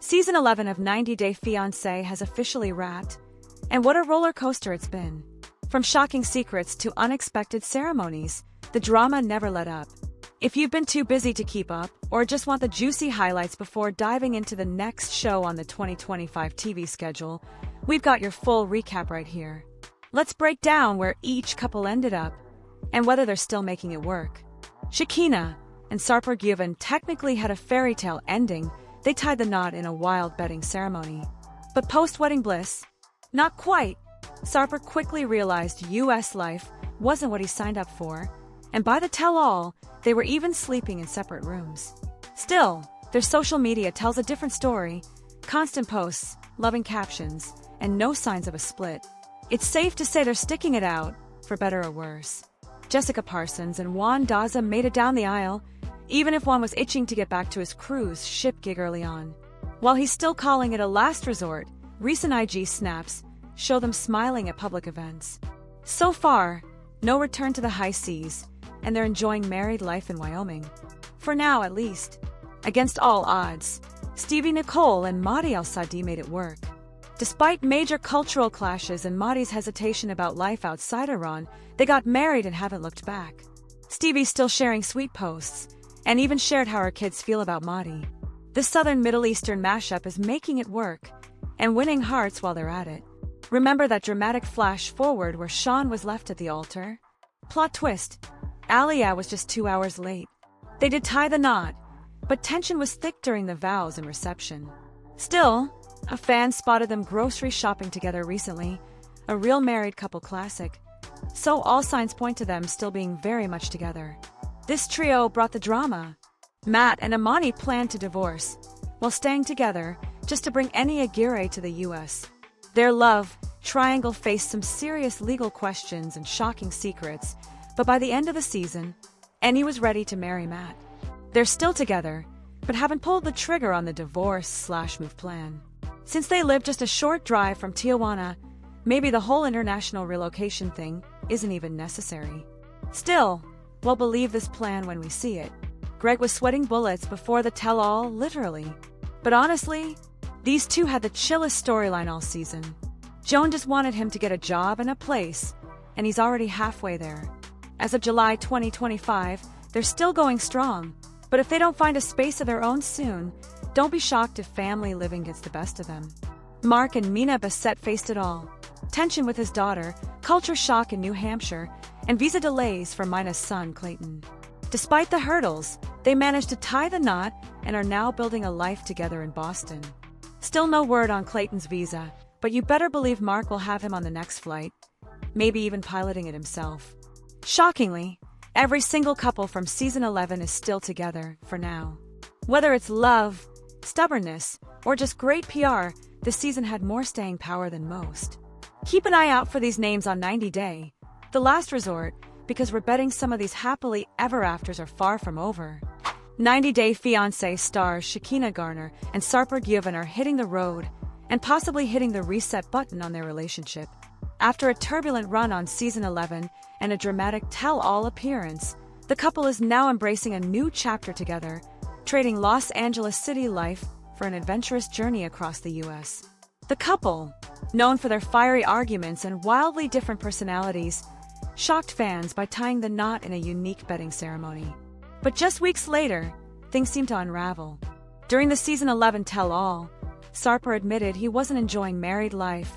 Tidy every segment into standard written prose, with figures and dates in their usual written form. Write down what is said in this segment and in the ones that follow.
Season 11 of 90 Day Fiancé has officially wrapped, and what a roller coaster it's been. From shocking secrets to unexpected ceremonies, the drama never let up. If you've been too busy to keep up, or just want the juicy highlights before diving into the next show on the 2025 TV schedule, we've got your full recap right here. Let's break down where each couple ended up, and whether they're still making it work. Shikina and Sarper technically had a fairy tale ending. They tied the knot in a wild wedding ceremony. But post-wedding bliss? Not quite. Sarper quickly realized U.S. life wasn't what he signed up for, and by the tell-all, they were even sleeping in separate rooms. Still, their social media tells a different story. Constant posts, loving captions, and no signs of a split. It's safe to say they're sticking it out, for better or worse. Jessica Parsons and Juan Daza made it down the aisle, even if Juan was itching to get back to his cruise ship gig early on. While he's still calling it a last resort, recent IG snaps show them smiling at public events. So far, no return to the high seas, and they're enjoying married life in Wyoming. For now, at least. Against all odds, Stevie Nicole and Mahdi Al-Sadi made it work. Despite major cultural clashes and Mahdi's hesitation about life outside Iran, they got married and haven't looked back. Stevie's still sharing sweet posts, and even shared how her kids feel about Mahdi. This Southern Middle Eastern mashup is making it work, and winning hearts while they're at it. Remember that dramatic flash forward where Sean was left at the altar? Plot twist: Aliyah was just 2 hours late. They did tie the knot, but tension was thick during the vows and reception. Still, a fan spotted them grocery shopping together recently, a real married couple classic. So all signs point to them still being very much together. This trio brought the drama. Matt and Imani planned to divorce, while staying together just to bring Eni Aguirre to the U.S. Their love triangle faced some serious legal questions and shocking secrets, but by the end of the season, Eni was ready to marry Matt. They're still together, but haven't pulled the trigger on the divorce/move plan. Since they live just a short drive from Tijuana, maybe the whole international relocation thing isn't even necessary. Still, we'll believe this plan when we see it. Greg was sweating bullets before the tell-all, literally. But honestly, these two had the chillest storyline all season. Joan just wanted him to get a job and a place, and he's already halfway there. As of July 2025, they're still going strong, but if they don't find a space of their own soon, don't be shocked if family living gets the best of them. Mark and Mina faced it all. Tension with his daughter, culture shock in New Hampshire, and visa delays for Mina's son, Clayton. Despite the hurdles, they managed to tie the knot and are now building a life together in Boston. Still no word on Clayton's visa, but you better believe Mark will have him on the next flight, maybe even piloting it himself. Shockingly, every single couple from season 11 is still together, for now. Whether it's love, stubbornness, or just great PR, this season had more staying power than most. Keep an eye out for these names on 90 Day, the last resort, because we're betting some of these happily ever afters are far from over. 90 Day Fiancé stars Shekinah and Sarper are hitting the road, and possibly hitting the reset button on their relationship. After a turbulent run on season 11 and a dramatic tell-all appearance, the couple is now embracing a new chapter together, trading Los Angeles city life for an adventurous journey across the U.S. The couple, known for their fiery arguments and wildly different personalities, shocked fans by tying the knot in a unique wedding ceremony. But just weeks later, things seemed to unravel. During the season 11 tell-all, Sarper admitted he wasn't enjoying married life,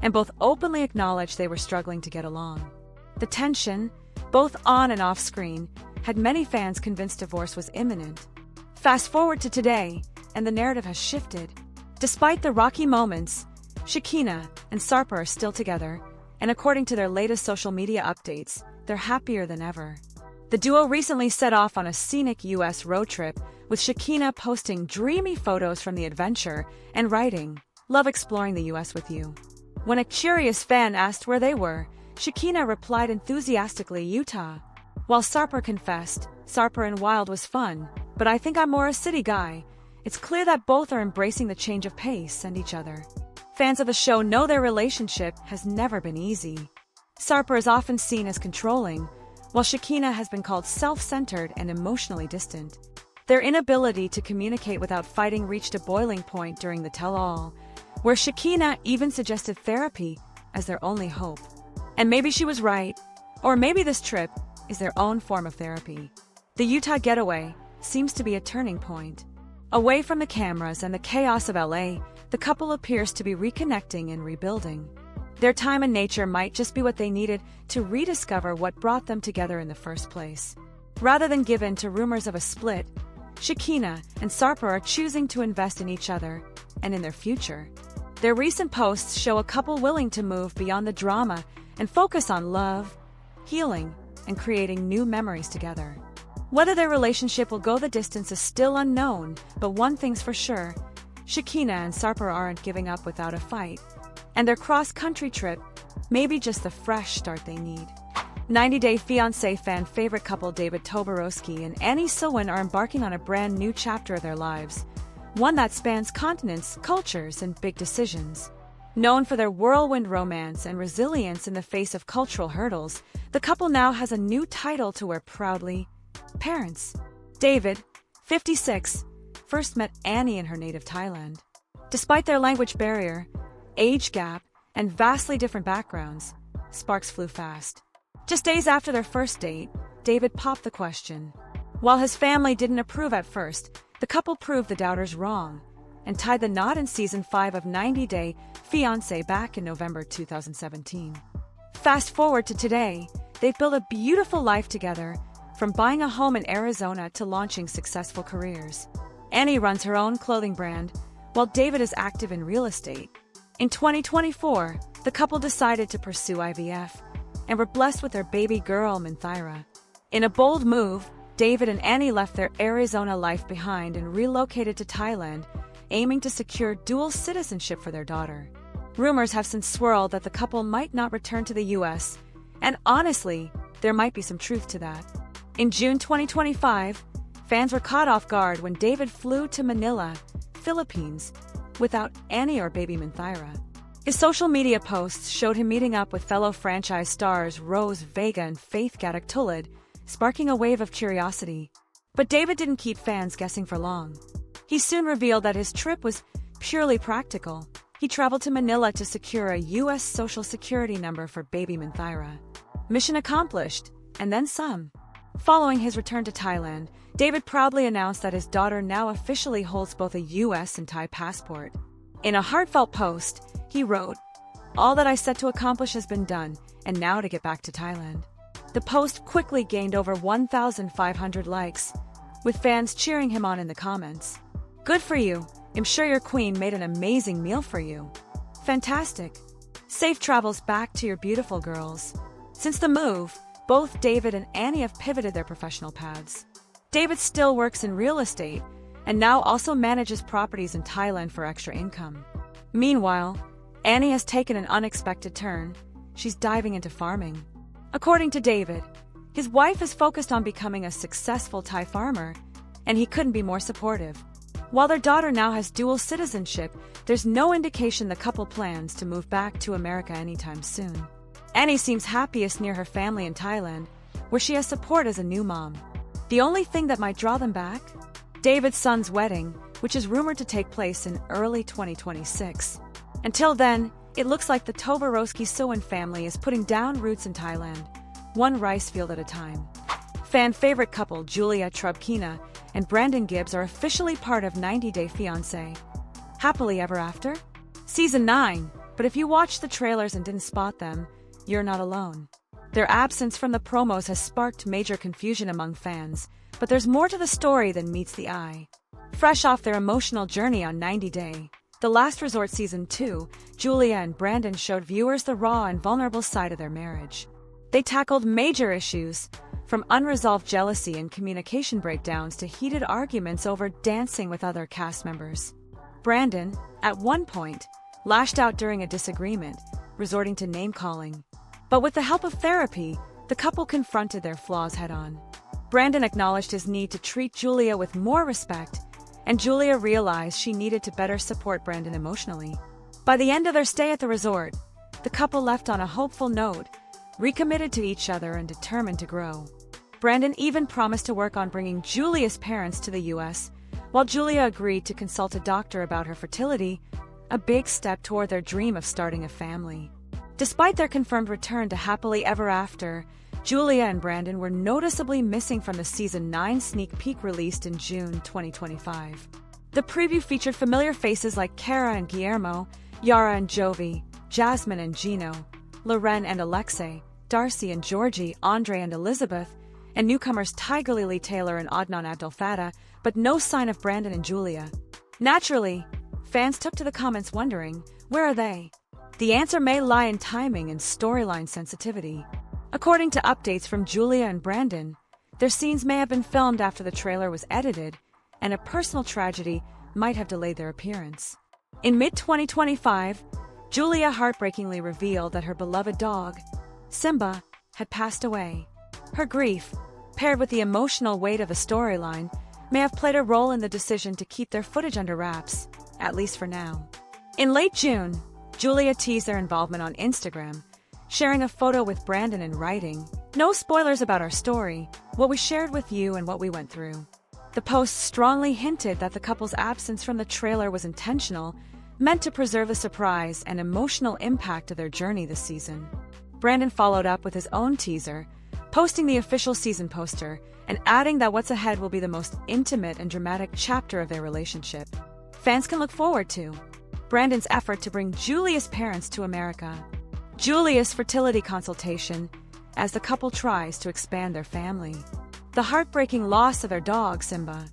and both openly acknowledged they were struggling to get along. The tension, both on and off screen, had many fans convinced divorce was imminent. Fast forward to today, and the narrative has shifted. Despite the rocky moments, Shekinah and Sarper are still together, and according to their latest social media updates, they're happier than ever. The duo recently set off on a scenic U.S. road trip, with Shekinah posting dreamy photos from the adventure and writing, "Love exploring the U.S. with you." When a curious fan asked where they were, Shekinah replied enthusiastically, "Utah." While Sarper confessed, "Sarper and Wild was fun, but I think I'm more a city guy." It's clear that both are embracing the change of pace and each other. Fans of the show know their relationship has never been easy. Sarper is often seen as controlling, while Shekinah has been called self-centered and emotionally distant. Their inability to communicate without fighting reached a boiling point during the tell-all, where Shikina even suggested therapy as their only hope. And maybe she was right, or maybe this trip is their own form of therapy. The Utah getaway seems to be a turning point. Away from the cameras and the chaos of LA, the couple appears to be reconnecting and rebuilding. Their time in nature might just be what they needed to rediscover what brought them together in the first place. Rather than give in to rumors of a split, Shekinah and Sarper are choosing to invest in each other and in their future. Their recent posts show a couple willing to move beyond the drama and focus on love, healing, and creating new memories together. Whether their relationship will go the distance is still unknown, but one thing's for sure, Shekinah and Sarper aren't giving up without a fight. And their cross-country trip may be just the fresh start they need. 90 Day Fiancé fan favorite couple David Toborowski and Annie Silwen are embarking on a brand new chapter of their lives, one that spans continents, cultures, and big decisions. Known for their whirlwind romance and resilience in the face of cultural hurdles, the couple now has a new title to wear proudly: parents. David, 56, first met Annie in her native Thailand. Despite their language barrier, age gap, and vastly different backgrounds, sparks flew fast. Just days after their first date, David popped the question. While his family didn't approve at first, the couple proved the doubters wrong and tied the knot in Season 5 of 90 Day Fiancé back in November 2017. Fast forward to today, they've built a beautiful life together, from buying a home in Arizona to launching successful careers. Annie runs her own clothing brand, while David is active in real estate. In 2024, the couple decided to pursue IVF, and were blessed with their baby girl, Minthyra. In a bold move, David and Annie left their Arizona life behind and relocated to Thailand, aiming to secure dual citizenship for their daughter. Rumors have since swirled that the couple might not return to the US, and honestly, there might be some truth to that. In June 2025, fans were caught off guard when David flew to Manila, Philippines, without Annie or baby Minthyra. His social media posts showed him meeting up with fellow franchise stars Rose Vega and Faith Gadak-Tulid, sparking a wave of curiosity. But David didn't keep fans guessing for long. He soon revealed that his trip was purely practical. He traveled to Manila to secure a U.S. Social Security number for baby Minthyra. Mission accomplished, and then some. Following his return to Thailand, David proudly announced that his daughter now officially holds both a U.S. and Thai passport. In a heartfelt post, he wrote, "All that I set to accomplish has been done, and now to get back to Thailand." The post quickly gained over 1,500 likes, with fans cheering him on in the comments. "Good for you. I'm sure your queen made an amazing meal for you. Fantastic. Safe travels back to your beautiful girls." Since the move, both David and Annie have pivoted their professional paths. David still works in real estate, and now also manages properties in Thailand for extra income. Meanwhile, Annie has taken an unexpected turn. She's diving into farming. According to David, his wife is focused on becoming a successful Thai farmer, and he couldn't be more supportive. While their daughter now has dual citizenship, there's no indication the couple plans to move back to America anytime soon. Annie seems happiest near her family in Thailand, where she has support as a new mom. The only thing that might draw them back? David's son's wedding, which is rumored to take place in early 2026. Until then, it looks like the Toborowski-Silwen family is putting down roots in Thailand, one rice field at a time. Fan favorite couple Julia Trubkina and Brandon Gibbs are officially part of 90 Day Fiancé. Happily ever after? Season 9, but if you watched the trailers and didn't spot them, you're not alone. Their absence from the promos has sparked major confusion among fans, but there's more to the story than meets the eye. Fresh off their emotional journey on 90 Day, The Last Resort Season 2, Julia and Brandon showed viewers the raw and vulnerable side of their marriage. They tackled major issues, from unresolved jealousy and communication breakdowns to heated arguments over dancing with other cast members. Brandon, at one point, lashed out during a disagreement, resorting to name-calling. But with the help of therapy, the couple confronted their flaws head-on. Brandon acknowledged his need to treat Julia with more respect, and Julia realized she needed to better support Brandon emotionally. By the end of their stay at the resort, the couple left on a hopeful note, recommitted to each other and determined to grow. Brandon even promised to work on bringing Julia's parents to the US, while Julia agreed to consult a doctor about her fertility, a big step toward their dream of starting a family. Despite their confirmed return to happily ever after, Julia and Brandon were noticeably missing from the Season 9 sneak peek released in June 2025. The preview featured familiar faces like Kara and Guillermo, Yara and Jovi, Jasmine and Gino, Loren and Alexei, Darcy and Georgie, Andre and Elizabeth, and newcomers Tiger Lily Taylor and Adnan Abdel Fattah, but no sign of Brandon and Julia. Naturally, fans took to the comments wondering, where are they? The answer may lie in timing and storyline sensitivity. According to updates from Julia and Brandon, their scenes may have been filmed after the trailer was edited, and a personal tragedy might have delayed their appearance. In mid-2025, Julia heartbreakingly revealed that her beloved dog, Simba, had passed away. Her grief, paired with the emotional weight of the storyline, may have played a role in the decision to keep their footage under wraps, at least for now. In late June, Julia teased their involvement on Instagram, sharing a photo with Brandon and writing, "No spoilers about our story, what we shared with you and what we went through." The post strongly hinted that the couple's absence from the trailer was intentional, meant to preserve the surprise and emotional impact of their journey this season. Brandon followed up with his own teaser, posting the official season poster and adding that what's ahead will be the most intimate and dramatic chapter of their relationship. Fans can look forward to Brandon's effort to bring Julia's parents to America, Julia's fertility consultation as the couple tries to expand their family, the heartbreaking loss of their dog Simba,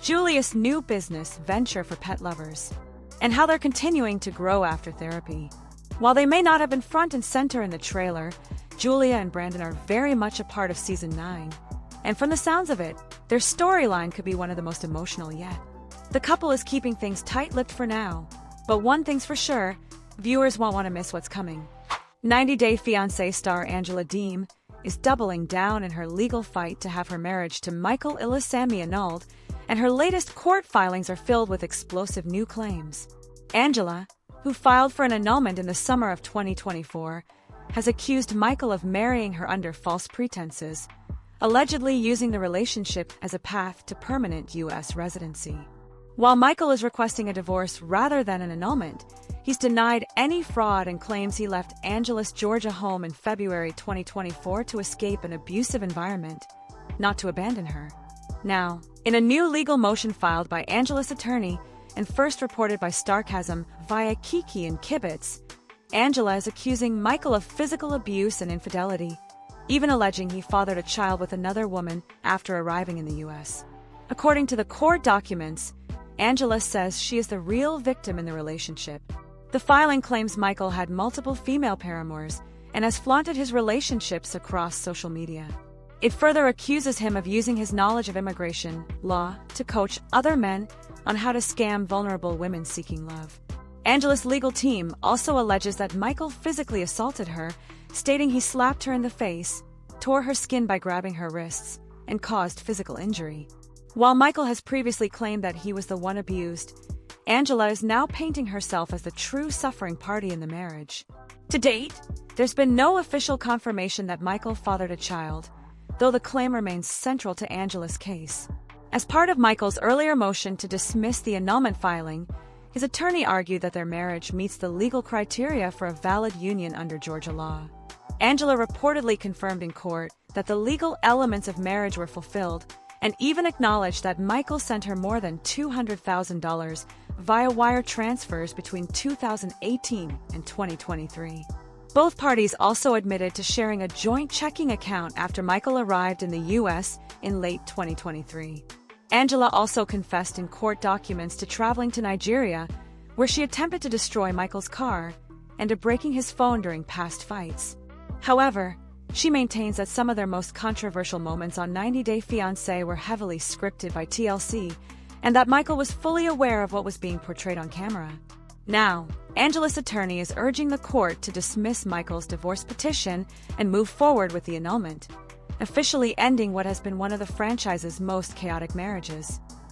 Julia's new business venture for pet lovers, and how they're continuing to grow after therapy. While they may not have been front and center in the trailer, Julia and Brandon are very much a part of Season 9, and from the sounds of it, their storyline could be one of the most emotional yet. The couple is keeping things tight-lipped for now, but one thing's for sure, viewers won't want to miss what's coming. 90 Day Fiancé star Angela Deem is doubling down in her legal fight to have her marriage to Michael Ilisamy annulled, and her latest court filings are filled with explosive new claims. Angela, who filed for an annulment in the summer of 2024, has accused Michael of marrying her under false pretenses, allegedly using the relationship as a path to permanent U.S. residency. While Michael is requesting a divorce rather than an annulment, he's denied any fraud and claims he left Angela's Georgia home in February 2024 to escape an abusive environment, not to abandon her. Now, in a new legal motion filed by Angela's attorney and first reported by Starcasm via Kiki and Kibitz, Angela is accusing Michael of physical abuse and infidelity, even alleging he fathered a child with another woman after arriving in the U.S. According to the court documents, Angela says she is the real victim in the relationship. The filing claims Michael had multiple female paramours and has flaunted his relationships across social media. It further accuses him of using his knowledge of immigration law to coach other men on how to scam vulnerable women seeking love. Angela's legal team also alleges that Michael physically assaulted her, stating he slapped her in the face, tore her skin by grabbing her wrists, and caused physical injury. While Michael has previously claimed that he was the one abused, Angela is now painting herself as the true suffering party in the marriage. To date, there's been no official confirmation that Michael fathered a child, though the claim remains central to Angela's case. As part of Michael's earlier motion to dismiss the annulment filing, his attorney argued that their marriage meets the legal criteria for a valid union under Georgia law. Angela reportedly confirmed in court that the legal elements of marriage were fulfilled, and even acknowledged that Michael sent her more than $200,000 via wire transfers between 2018 and 2023. Both parties also admitted to sharing a joint checking account after Michael arrived in the U.S. in late 2023. Angela also confessed in court documents to traveling to Nigeria, where she attempted to destroy Michael's car, and to breaking his phone during past fights. However, she maintains that some of their most controversial moments on 90 Day Fiancé were heavily scripted by TLC, and that Michael was fully aware of what was being portrayed on camera. Now, Angela's attorney is urging the court to dismiss Michael's divorce petition and move forward with the annulment, officially ending what has been one of the franchise's most chaotic marriages.